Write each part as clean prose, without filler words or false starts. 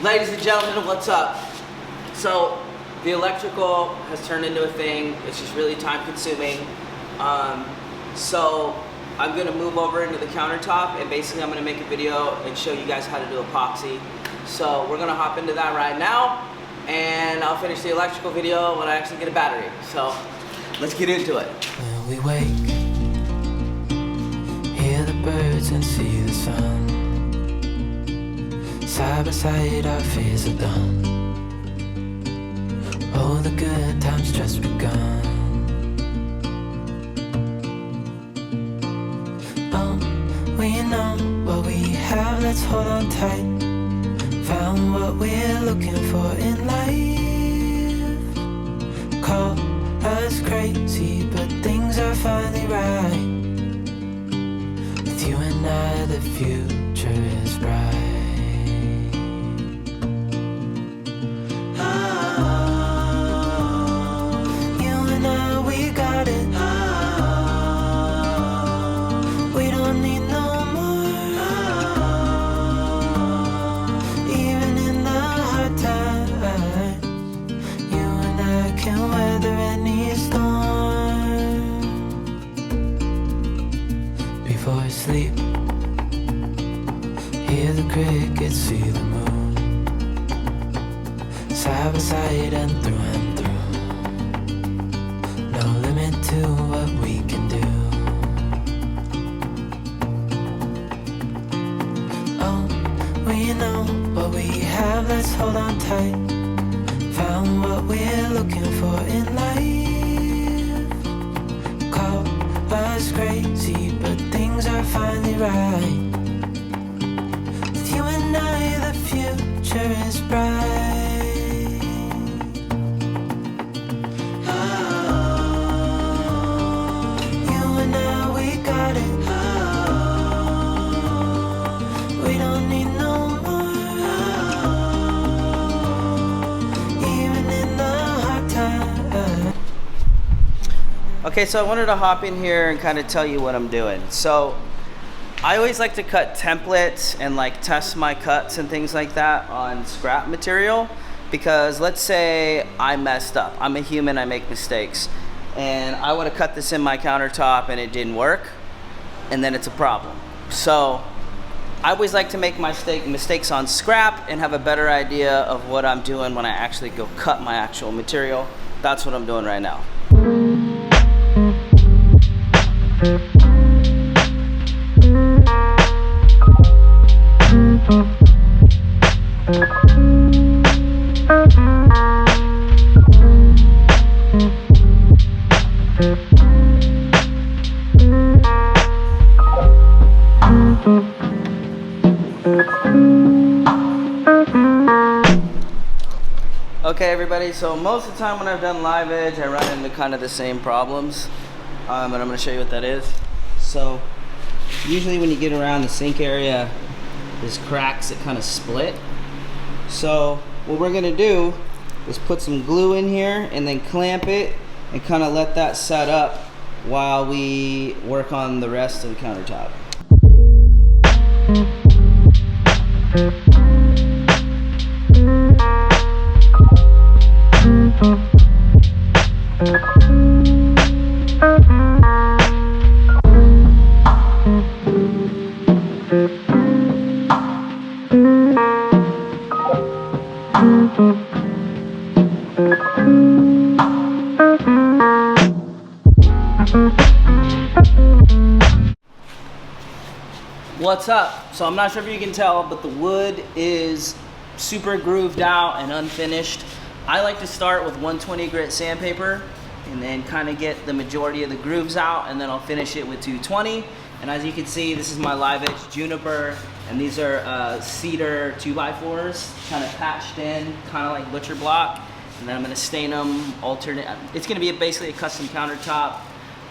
Ladies and gentlemen, what's up? So the electrical has turned into a thing. It's just really time consuming. So I'm gonna move over into the countertop and basically I'm gonna make a video and show you guys how to do epoxy. So we're gonna hop into that right now and I'll finish the electrical video when I actually get a battery. So let's get into it. When we wake, hear the birds and see the sun. Side by side our fears are done. Oh, the good times just begun. Oh, we know what we have, let's hold on tight. Found what we're looking for in life. Call us crazy, but things are finally right. With you and I, the future is bright. Before I sleep, hear the crickets, see the moon. Side by side and through. No limit to what we can do. Oh, we know what we have, let's hold on tight. Found what we're looking for in life. Call us crazy, but things are finally right. With you and I, the future is bright. Oh, you and I, we got it. Oh, we don't need no more. Even in the hard times. Okay, so I wanted to hop in here and kind of tell you what I'm doing. So I always like to cut templates and like test my cuts and things like that on scrap material, because let's say I messed up. I'm a human, I make mistakes, and I would have cut this in my countertop and it didn't work, and then it's a problem. So I always like to make my mistakes on scrap and have a better idea of what I'm doing when I actually go cut my actual material. That's what I'm doing right now. Okay everybody, so most of the time when I've done live edge, I run into kind of the same problems, and I'm going to show you what that is. So usually when you get around the sink area, there's cracks that kind of split. So what we're going to do is put some glue in here and then clamp it and kind of let that set up while we work on the rest of the countertop. What's up? So I'm not sure if you can tell, but the wood is super grooved out and unfinished. I like to start with 120 grit sandpaper and then kind of get the majority of the grooves out, and then I'll finish it with 220. And as you can see, this is my live edge juniper, and these are cedar 2x4s, kind of patched in, kind of like butcher block. And then I'm going to stain them alternate. It's going to be basically a custom countertop,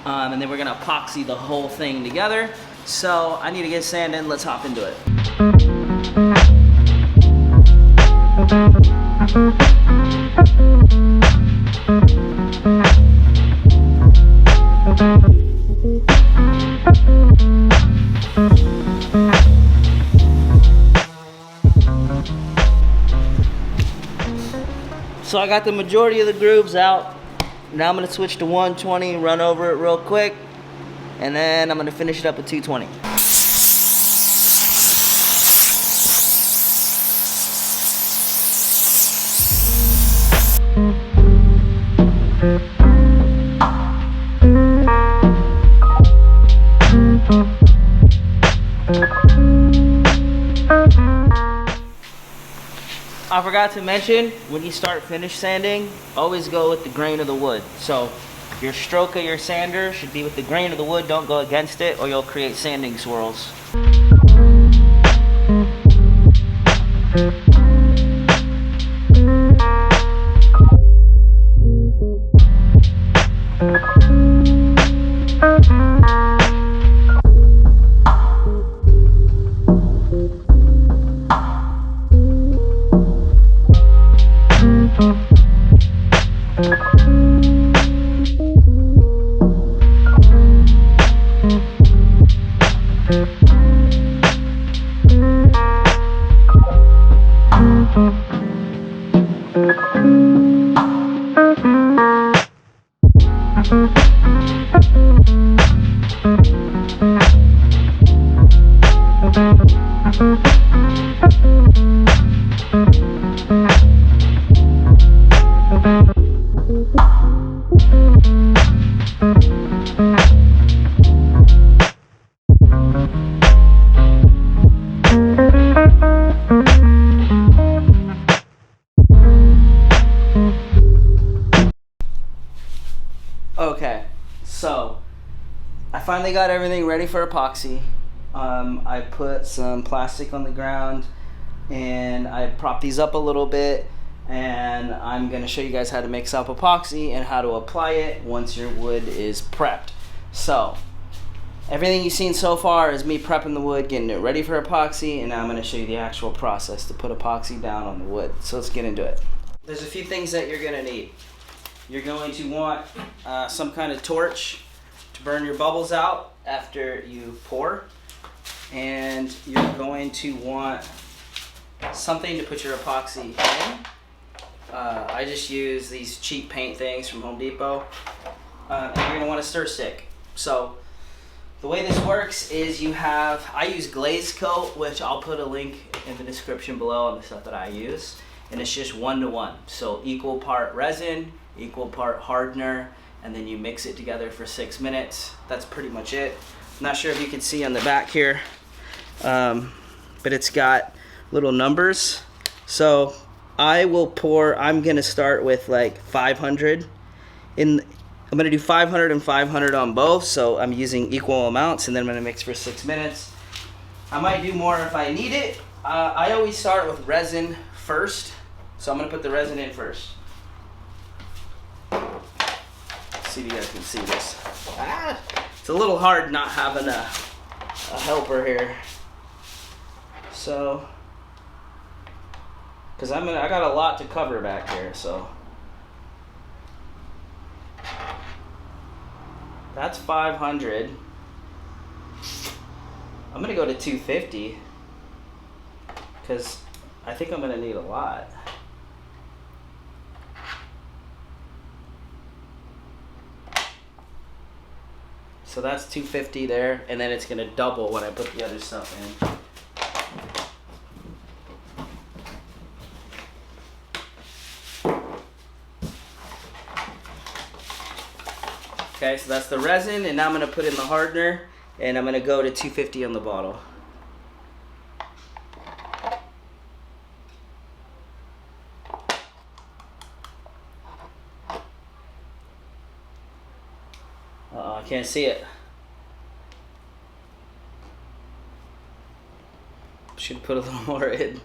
and then we're going to epoxy the whole thing together. So I need to get sand in. Let's hop into it. So I got the majority of the grooves out. Now I'm gonna switch to 120, run over it real quick, and then I'm gonna finish it up with 220. I forgot to mention, when you start finish sanding, always go with the grain of the wood. So your stroke of your sander should be with the grain of the wood. Don't go against it or you'll create sanding swirls. Okay, so I finally got everything ready for epoxy. I put some plastic on the ground and I propped these up a little bit, and I'm going to show you guys how to mix up epoxy and how to apply it once your wood is prepped. So everything you've seen so far is me prepping the wood, getting it ready for epoxy, and now I'm going to show you the actual process to put epoxy down on the wood. So let's get into it. There's a few things that you're going to need. You're going to want some kind of torch to burn your bubbles out after you pour. And you're going to want something to put your epoxy in. I just use these cheap paint things from Home Depot. And you're going to want a stir stick. So the way this works is I use glaze coat, which I'll put a link in the description below on the stuff that I use. And it's just 1-to-1. So equal part resin, equal part hardener, and then you mix it together for 6 minutes. That's pretty much it. I'm not sure if you can see on the back here, but it's got little numbers. So I'm gonna start with like 500. I'm gonna do 500 and 500 on both, so I'm using equal amounts, and then I'm gonna mix for 6 minutes. I might do more if I need it. I always start with resin first, so I'm gonna put the resin in first. See if you guys can see this. It's a little hard not having a helper here. So, because I got a lot to cover back here, so. That's 500. I'm gonna go to 250 because I think I'm gonna need a lot. So that's 250 there, and then it's gonna double when I put the other stuff in. Okay, so that's the resin, and now I'm gonna put in the hardener, and I'm gonna go to 250 on the bottle. I can't see it. Should put a little more in.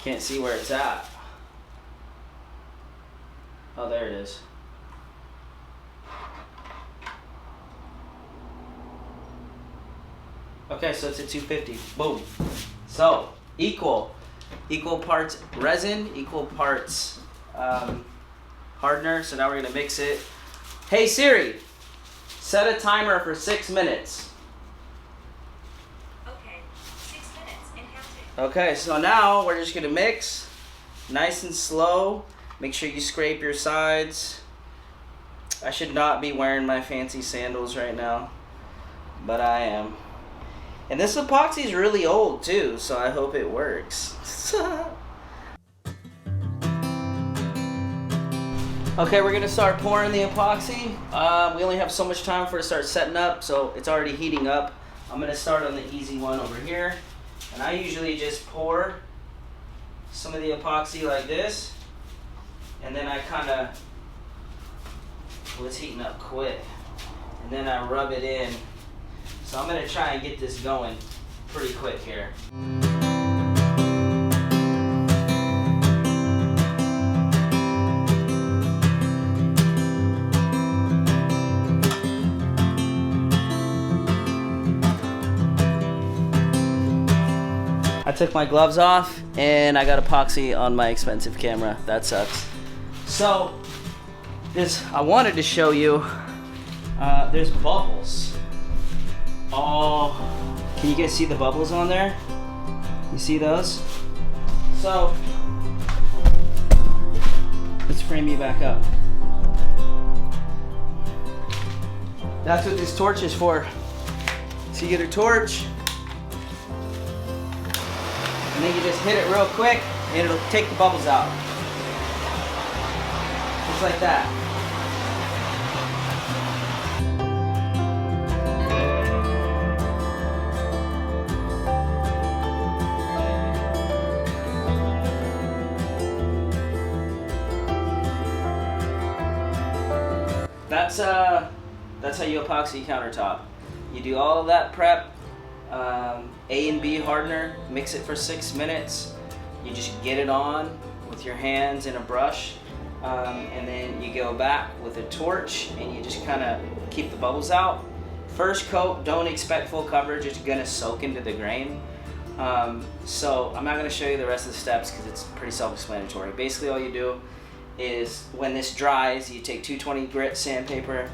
Can't see where it's at. Oh, there it is. Okay, so it's at 250. Boom. So equal parts resin, equal parts hardener. So now we're gonna mix it. Hey Siri, set a timer for 6 minutes. Okay, 6 minutes and counting. Okay, so now we're just gonna mix nice and slow. Make sure you scrape your sides. I should not be wearing my fancy sandals right now, but I am. And this epoxy is really old too, so I hope it works. Okay, we're gonna start pouring the epoxy. We only have so much time for it to start setting up, so it's already heating up. I'm gonna start on the easy one over here. And I usually just pour some of the epoxy like this, and then I kinda, well, it's heating up quick, and then I rub it in. So I'm gonna try and get this going pretty quick here. I took my gloves off and I got epoxy on my expensive camera. That sucks. So, I wanted to show you, there's bubbles. Oh, can you guys see the bubbles on there? You see those? So, let's frame you back up. That's what this torch is for. So you get a torch, and then you just hit it real quick, and it'll take the bubbles out. Just like that. That's how you epoxy countertop. You do all of that prep, A and B hardener, mix it for 6 minutes. You just get it on with your hands and a brush, and then you go back with a torch and you just kind of keep the bubbles out. First coat, don't expect full coverage, it's gonna soak into the grain. So I'm not gonna show you the rest of the steps because it's pretty self-explanatory. Basically all you do is when this dries, you take 220 grit sandpaper,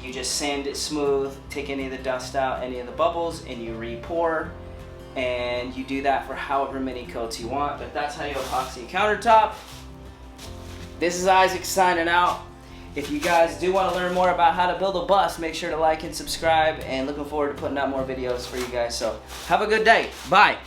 you just sand it smooth, take any of the dust out, any of the bubbles, and you re-pour. And you do that for however many coats you want, but that's how you epoxy a countertop. This is Isaac signing out. If you guys do want to learn more about how to build a bus, make sure to like and subscribe, and looking forward to putting out more videos for you guys. So have a good day. Bye.